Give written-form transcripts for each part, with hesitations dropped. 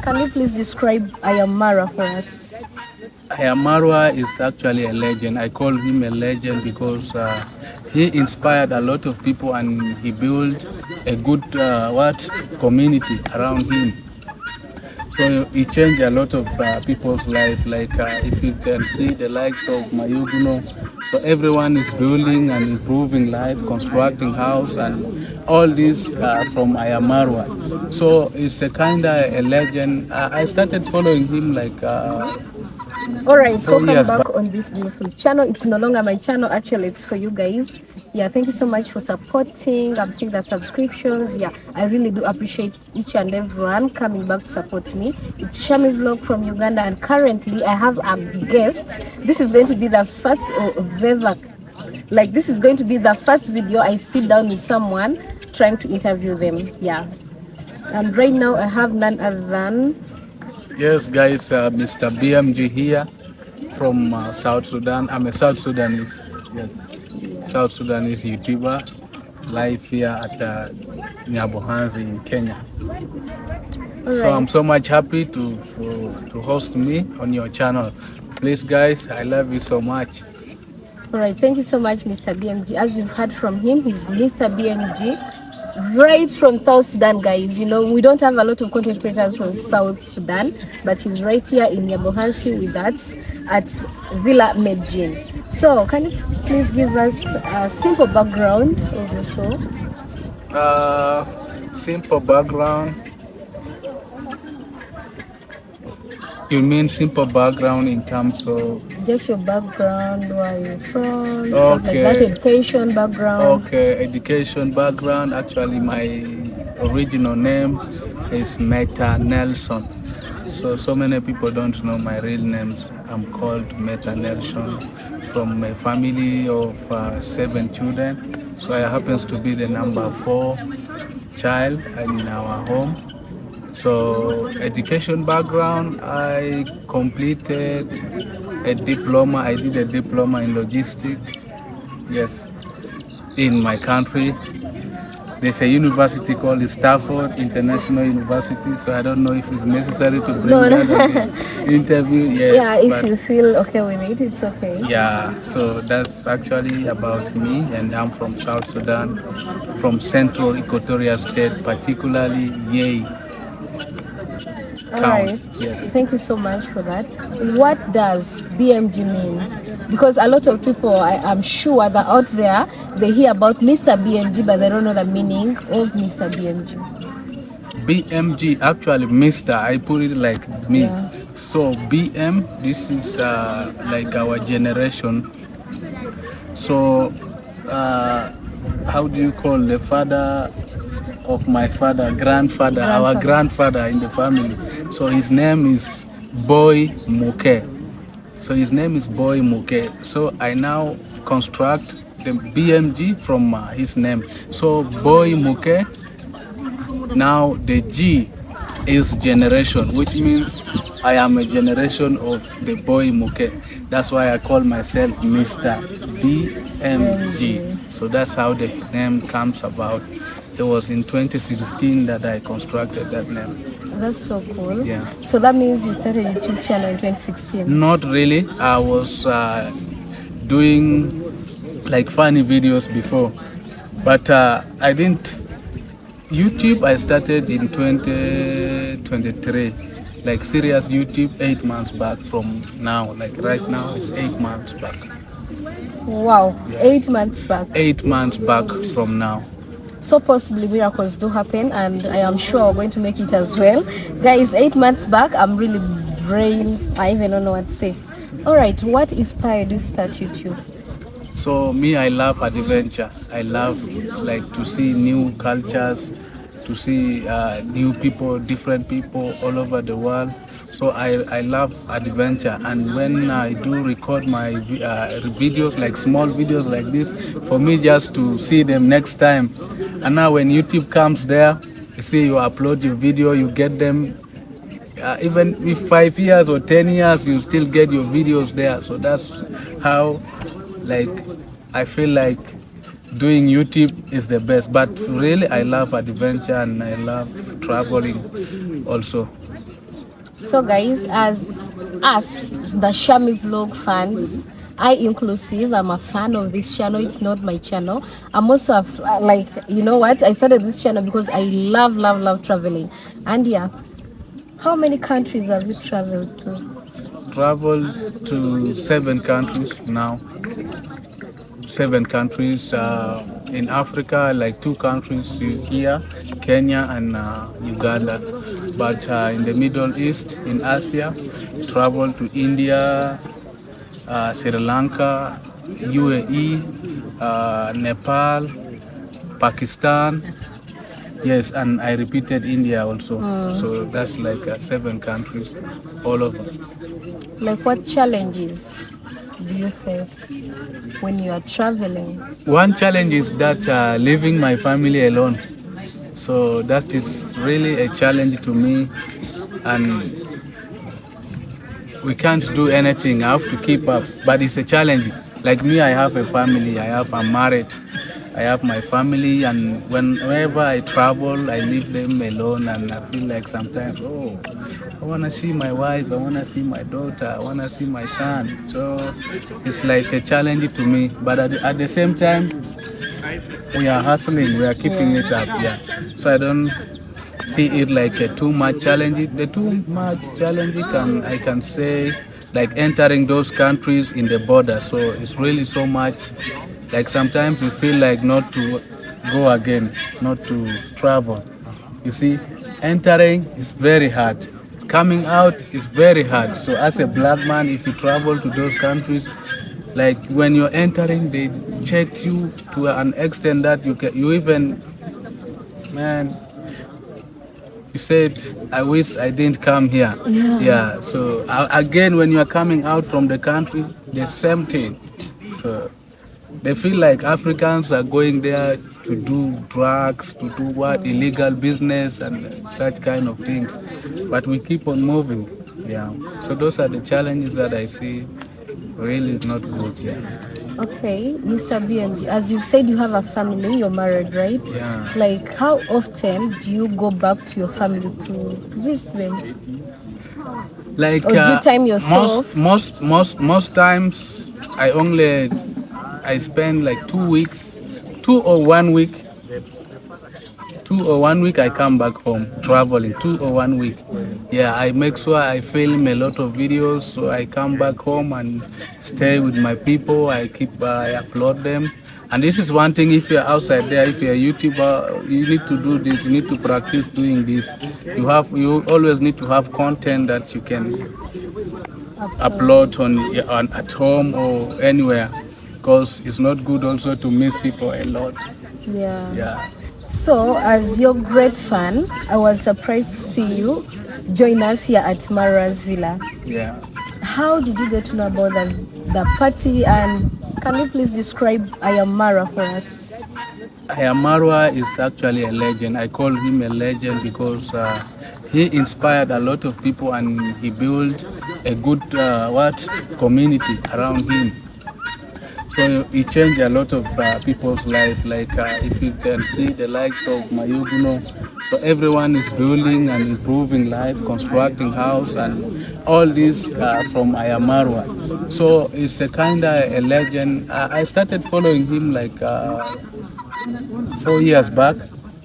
Can you please describe Ayamara for us? Marwa is actually a legend. I call him a legend because he inspired a lot of people and he built a good community around him. So he changed a lot of people's life. Like if you can see the likes of Mayuguno, so everyone is building and improving life, constructing house, and all this from Ayamarwa. So it's a kind of a legend. I started following him like All right, 4 years welcome back. back on this beautiful channel. It's no longer my channel, actually, it's for you guys. Yeah, thank you so much for supporting. I'm seeing the subscriptions. Yeah, I really do appreciate each and everyone coming back to support me. It's Shami Vlog from Uganda, and currently I have a guest. This is going to be the first of ever, like, this is going to be the first video I sit down with someone trying to interview them. Yeah, and right now I have none other than Yes, guys, MrBmg here from South Sudan. I'm a South Sudanese. Yes, South Sudanese YouTuber, live here at Nyabohanzi in Kenya. all So I'm right. so much happy to host me on your channel. Please, guys, I love you so much. All right, thank you so much, MrBmg. As we've heard from him, he's MrBmg, right from South Sudan, guys. You know, we don't have a lot of content creators from South Sudan, but he's right here in Nyabohansi with us at Villa Medjin. So, can you please give us a simple background of your soul? Simple background. You mean simple background in terms of? Just your background, where you're from, stuff like that, education background. Okay, education background. Actually, my original name is Meta Nelson. So many people don't know my real name. I'm called Meta Nelson from a family of 7 children. So I happens to be the number 4 child in our home. So education background, I completed a diploma. I did a diploma in logistics. Yes, in my country. There's a university called Stafford International University, so I don't know if it's necessary to bring No, that on the interview. Yes, yeah, if but you feel okay with it, it's okay. yeah, so that's actually about me, and I'm from South Sudan, from Central Equatorial State, particularly Yei All County. right. Yes. Thank you so much for that. What does BMG mean? Because a lot of people, I'm sure that out there, they hear about MrBmg, but they don't know the meaning of MrBmg. BMG, actually, Mr. I put it like me. Yeah. So BM, this is like our generation. So how do you call the father of my father, grandfather, our grandfather in the family? So his name is Boy Muke. So his name is Boy Muke. So I now construct the BMG from his name. So Boy Muke. Now the G is generation, which means I am a generation of the Boy Muke. That's why I call myself Mr. BMG. So that's how the name comes about. It was in 2016 that I constructed that name. That's so cool. Yeah. So that means you started a YouTube channel in 2016? Not really. I was doing like funny videos before, but I didn't. YouTube I started in 2023, like serious YouTube 8 months back from now. Like right now it's 8 months back. Wow, yes. 8 months back. 8 months back from now. So possibly miracles do happen, and I am sure we're going to make it as well. Guys, 8 months back, I'm really I even don't know what to say. All right, what inspired you to start YouTube? So me, I love adventure. I love like to see new cultures, to see new people, different people all over the world. So I love adventure, and when I do record my videos, like small videos like this, for me just to see them next time. And now when YouTube comes there, you see you upload your video, you get them. Even if 5 years or 10 years, you still get your videos there. So that's how, like, I feel like doing YouTube is the best. But really, I love adventure and I love traveling also. So guys, as us, the Shami Vlog fans, I inclusive, I'm a fan of this channel. It's not my channel. I'm also like, you know what? I started this channel because I love traveling. And yeah, how many countries have you traveled to? Traveled to 7 countries now. 7 countries in Africa, like 2 countries here, Kenya and Uganda. But in the Middle East, in Asia, traveled to India, Sri Lanka, UAE, Nepal, Pakistan. Yes, and I repeated India also. So that's like 7 countries all over. Like, what challenges do you face when you are traveling? One challenge is that leaving my family alone. So that is really a challenge to me, and we can't do anything. I have to keep up, but it's a challenge. Like me, I have a family. I'm married. I have my family, and whenever I travel, I leave them alone, and I feel like sometimes, oh, I wanna see my wife, I wanna see my daughter, I wanna see my son. So it's like a challenge to me, but at the same time, we are hustling, we are keeping it up. Yeah. So I don't see it like a too much challenge. The too much challenge I can say like entering those countries in the border. So it's really so much. Like sometimes you feel like not to go again, not to travel. You see, entering is very hard. Coming out is very hard. So as a black man, if you travel to those countries, like when you're entering, they check you to an extent that you even, man, you said, I wish I didn't come here. Yeah. So again, when you are coming out from the country, the same thing. So they feel like Africans are going there to do drugs, to do what, illegal business and such kind of things. But we keep on moving. Yeah. So those are the challenges that I see. Really not good. Yeah. Okay, MrBmg, as you said, you have a family, you're married, right? Yeah. Like, how often do you go back to your family to visit them? Like Or do you time yourself? most times I spend like 2 weeks, 2 or 1 week 2 or 1 week I come back home traveling 2 or 1 week. Yeah, I make sure I film a lot of videos, so I come back home and stay with my people. I upload them. And this is one thing, if you're outside there, if you're a YouTuber, you need to do this, you need to practice doing this. You always need to have content that you can upload on at home or anywhere, because it's not good also to miss people a lot. Yeah. Yeah. So, as your great fan, I was surprised to see you join us here at Mara's Villa. Yeah. How did you get to know about the party, and can you please describe I am Mara for us? Marwa is actually a legend. I call him a legend because he inspired a lot of people and he built a good community around him. So he changed a lot of people's life. Like if you can see the likes of Mayuguno, so everyone is building and improving life, constructing house, and all this from Ayamarwa. So it's a kind of a legend. I started following him like 4 years back.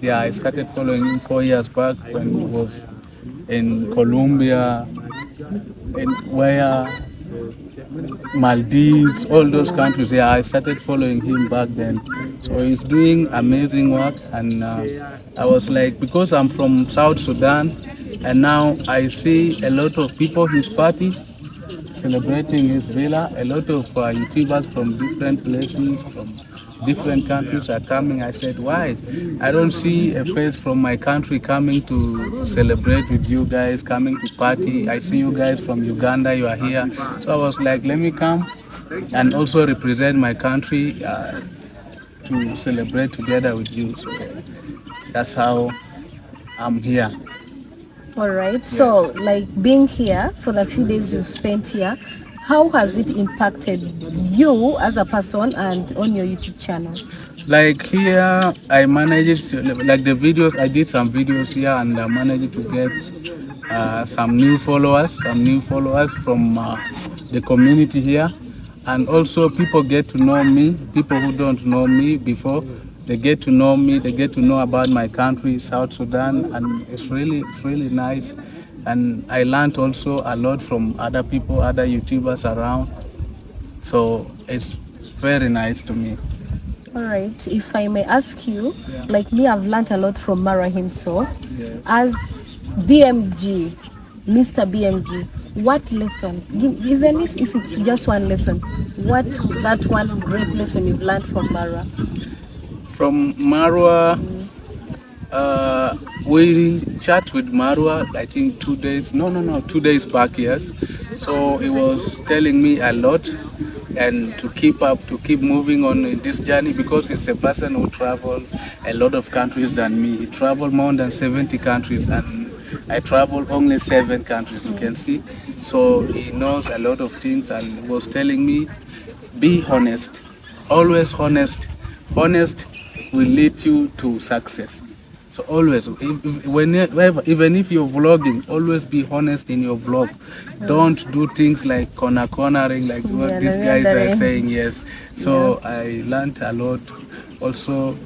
Yeah, I started following him 4 years back when he was in Colombia, in where Maldives, all those countries. Yeah, I started following him back then. So he's doing amazing work, and I was like, because I'm from South Sudan, and now I see a lot of people his party celebrating his villa. A lot of YouTubers from different places, from different countries are coming. I said, why? I don't see a face from my country coming to celebrate with you guys, coming to party. I see you guys from Uganda, you are here. So I was like, let me come and also represent my country to celebrate together with you. So that's how I'm here. All right. So, like being here for the few days you spent here, how has it impacted you as a person and on your YouTube channel? Like here, I managed to, like the videos. I did some videos here, and I managed to get some new followers from the community here, and also people get to know me. People who don't know me before, they get to know me. They get to know about my country, South Sudan, and it's really nice. And I learned also a lot from other people, other YouTubers around. So it's very nice to me. All right, if I may ask you, like me, I've learned a lot from Mara himself. Yes. As BMG, MrBmg, what lesson, even if it's just one lesson, what that one great lesson you've learned from Mara? From Marwa, we chat with Marwa, I think 2 days, no, 2 days back, yes. So he was telling me a lot and to keep moving on in this journey, because he's a person who traveled a lot of countries than me. He traveled more than 70 countries and I traveled only 7 countries, you can see. So he knows a lot of things and was telling me, be honest, always honest. Honest will lead you to success. So always, even if you're vlogging, always be honest in your vlog. Don't do things like cornering, like what these guys are saying. Yes. So I learned a lot. Also,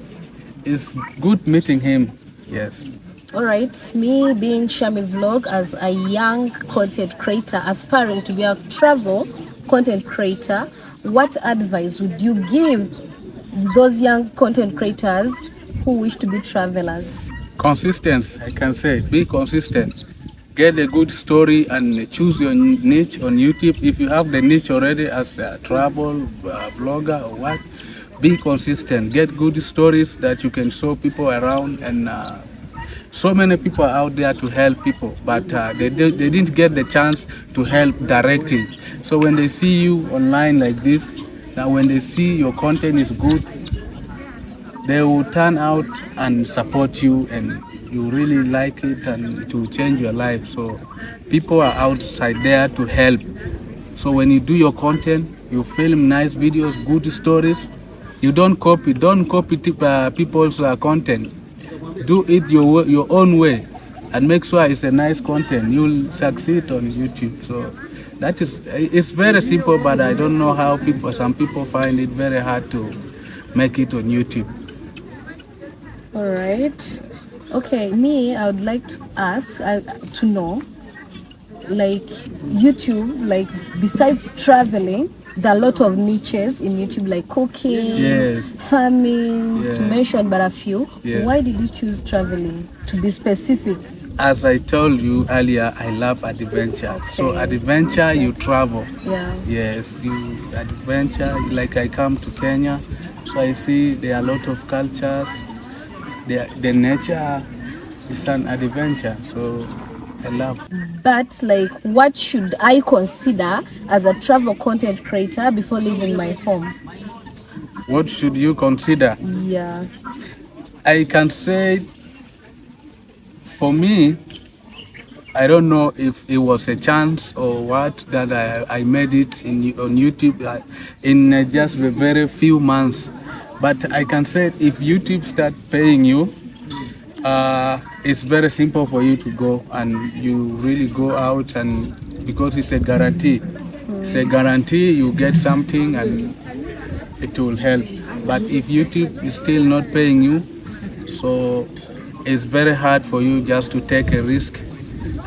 it's good meeting him. Yes. All right, me being Shami Vlog as a young content creator aspiring to be a travel content creator, what advice would you give those young content creators who wish to be travelers? Consistency, I can say. Be consistent. Get a good story and choose your niche on YouTube. If you have the niche already as a travel blogger or what, be consistent. Get good stories that you can show people around, and so many people are out there to help people, but they didn't get the chance to help directly. So when they see you online like this, now when they see your content is good, they will turn out and support you, and you really like it and it will change your life. So people are outside there to help. So when you do your content, you film nice videos, good stories. You don't copy people's content. Do it your own way and make sure it's a nice content. You'll succeed on YouTube. So it's very simple, but I don't know how some people find it very hard to make it on YouTube. All right. Okay, me, I would like to ask, to know, like YouTube, like besides traveling, there are a lot of niches in YouTube, like cooking, farming, to mention but a few. Why did you choose traveling, to be specific? As I told you earlier, I love adventure. Okay. So adventure, you travel. Yeah. Yes, you adventure. Like I come to Kenya, so I see there are a lot of cultures. The nature is an adventure, so I love. But like, what should I consider as a travel content creator before leaving my home? What should you consider? Yeah. I can say, for me, I don't know if it was a chance or what that I made it on YouTube in just a very few months. But I can say if YouTube start paying you, it's very simple for you to go, and you really go out, and because it's a guarantee. It's a guarantee you get something and it will help. But if YouTube is still not paying you, so it's very hard for you just to take a risk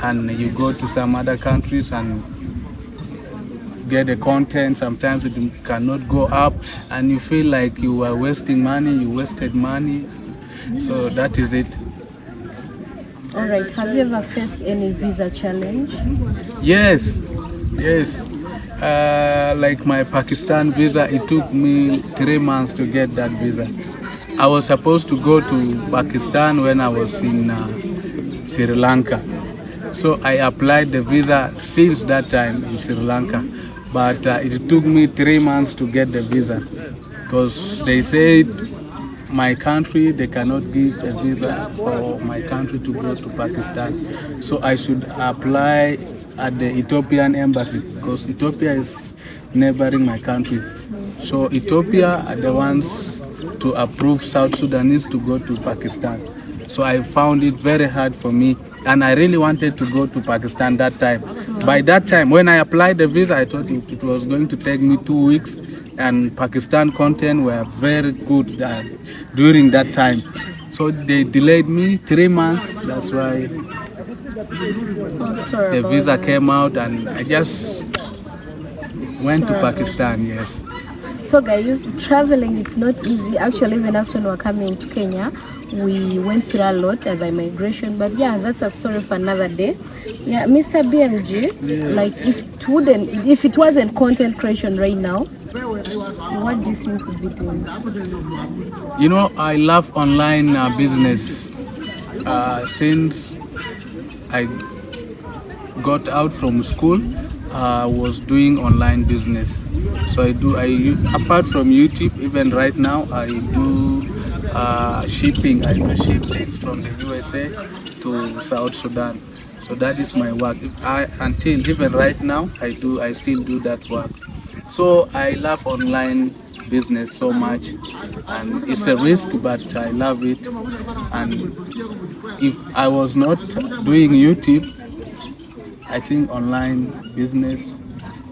and you go to some other countries and get the content. Sometimes it cannot go up and you feel like you are wasting money, you wasted money. So that is it. All right, have you ever faced any visa challenge? Yes. Like my Pakistan visa, it took me 3 months to get that visa. I was supposed to go to Pakistan when I was in Sri Lanka. So I applied the visa since that time in Sri Lanka. But it took me 3 months to get the visa, because they said my country, they cannot give a visa for my country to go to Pakistan. So I should apply at the Ethiopian embassy, because Ethiopia is neighboring my country. So Ethiopia are the ones to approve South Sudanese to go to Pakistan. So I found it very hard for me and I really wanted to go to Pakistan that time. By that time, when I applied the visa, I thought it was going to take me 2 weeks, and Pakistan content were very good during that time. So they delayed me 3 months. That's why the visa came out, and I just went to Pakistan. Yes. So guys, traveling, it's not easy. Actually, even us when we were coming to Kenya, we went through a lot at the immigration, but yeah, that's a story for another day. Yeah, MrBmg, like if it wasn't content creation right now, what do you think we'd be doing? You know, I love online business. Since I got out from school, I was doing online business. So apart from YouTube, even right now, I do shipping. I do ship things from the USA to South Sudan. So that is my work. Until even right now, I still do that work. So I love online business so much, and it's a risk, but I love it. And if I was not doing YouTube, I think online business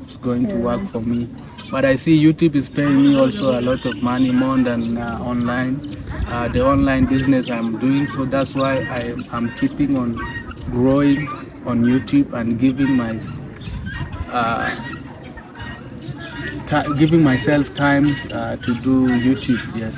is going to work for me. But I see YouTube is paying me also a lot of money more than online. The online business I'm doing, so that's why I'm keeping on growing on YouTube and giving myself time to do YouTube. Yes.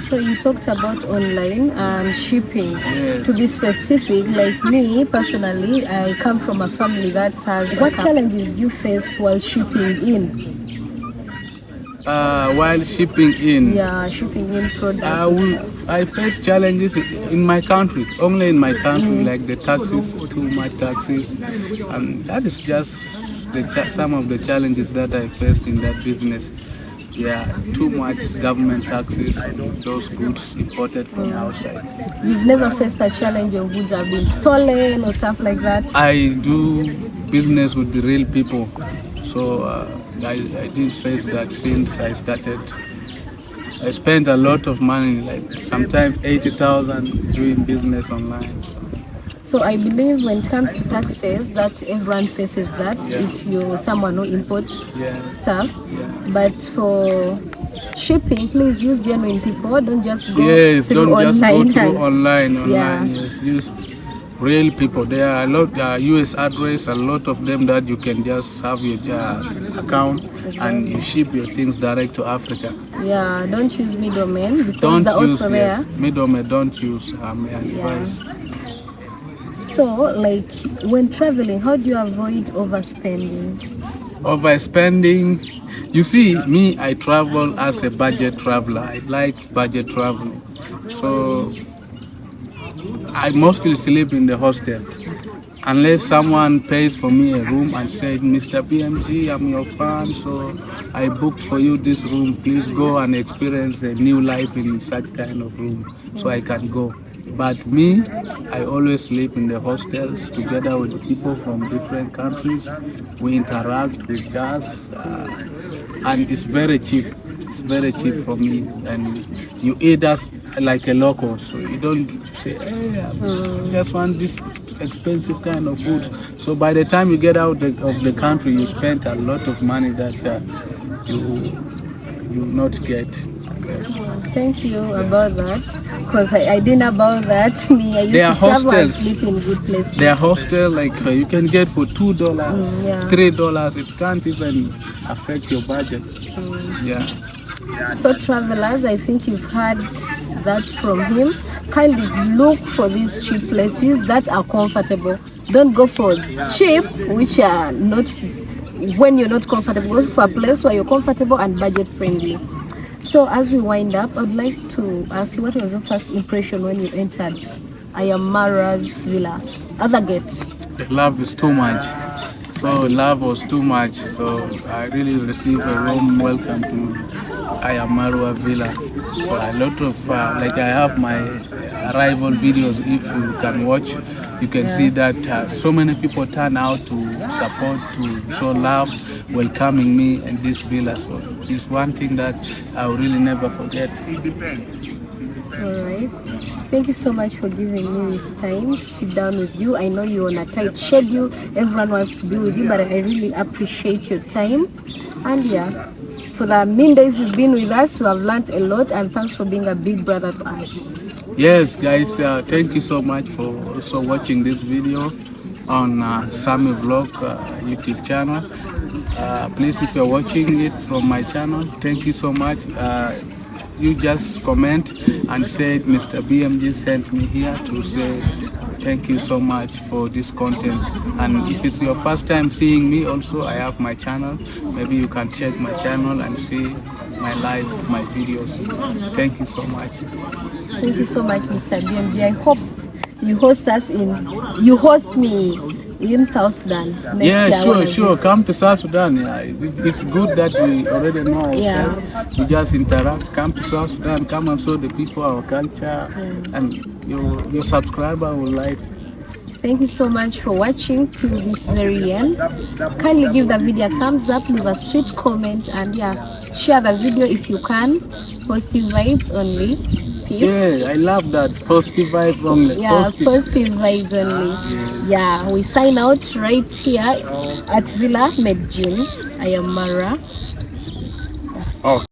So you talked about online and shipping. Yes. To be specific, like me personally, I come from a family that has. What challenges do you face while shipping in? While shipping in. Yeah, shipping in products. I face challenges in my country, only in my country, like the taxes, too much taxes, and that is just some of the challenges that I faced in that business. Yeah, too much government taxes and those goods imported from outside. You've never faced a challenge of goods have been stolen or stuff like that? I do business with the real people, so I did face that since I started. I spent a lot of money, like sometimes 80,000 doing business online. So I believe when it comes to taxes, that everyone faces that if you're someone who imports stuff. But for shipping, please use genuine people. Don't just go through online. Online. Yes, use real people. There are a lot US address, a lot of them that you can just have your account and you ship your things direct to Africa. Yeah, don't use middlemen because they're also there. Middlemen, don't use advice. So, like when traveling, how do you avoid overspending? Overspending, you see, me, I travel as a budget traveler. I like budget traveling. So I mostly sleep in the hostel. Unless someone pays for me a room and said, MrBmg, I'm your fan, so I booked for you this room. Please go and experience a new life in such kind of room, so I can go. But me, I always sleep in the hostels together with people from different countries. We interact with jazz, and it's very cheap. It's very cheap for me, and you eat us like a local, so you don't say, hey, I just want this expensive kind of food. So by the time you get out of the country, you spend a lot of money that you not get. Thank you about that, because I didn't know about that. Me, I used to travel and sleep in good places. There are hostels like you can get for $2, $3. It can't even affect your budget. Yeah. So travelers, I think you've heard that from him. Kindly look for these cheap places that are comfortable. Don't go for cheap, which are not when you're not comfortable. Go for a place where you're comfortable and budget friendly. So as we wind up, I'd like to ask you, what was your first impression when you entered Ayamara's villa? Other gate. The love is too much. So love was too much. So I really received a warm welcome to Ayamara Villa. So a lot of like I have my arrival videos. If you can watch, you can see that so many people turn out to support, to show love, welcoming me in this villa. So it's one thing that I will really never forget. All right. Thank you so much for giving me this time to sit down with you. I know you're on a tight schedule. Everyone wants to be with you, but I really appreciate your time. And yeah, for the mean days you've been with us, we have learned a lot, and thanks for being a big brother to us. Yes, guys, thank you so much for also watching this video on Sammy Vlog YouTube channel. Please, if you're watching it from my channel, thank you so much. You just comment and say MrBmg sent me here to say thank you so much for this content. And if it's your first time seeing me, also I have my channel. Maybe you can check my channel and see my live, my videos. Thank you so much. Thank you so much, MrBmg. I hope you host me in South Sudan next year. Yeah, sure. Come to South Sudan. Yeah, it's good that we already know ourselves. Yeah. We just interact. Come to South Sudan. Come and show the people our culture, and your subscriber will like. Thank you so much for watching till this very end. Kindly give the video a thumbs up, leave a sweet comment, and yeah, share the video if you can. Positive vibes only. Peace. Yeah, I love that. Positive vibes only. Yeah, positive vibes only. Yes. Yeah, we sign out right here at Villa Medjin. I am Mara. Oh.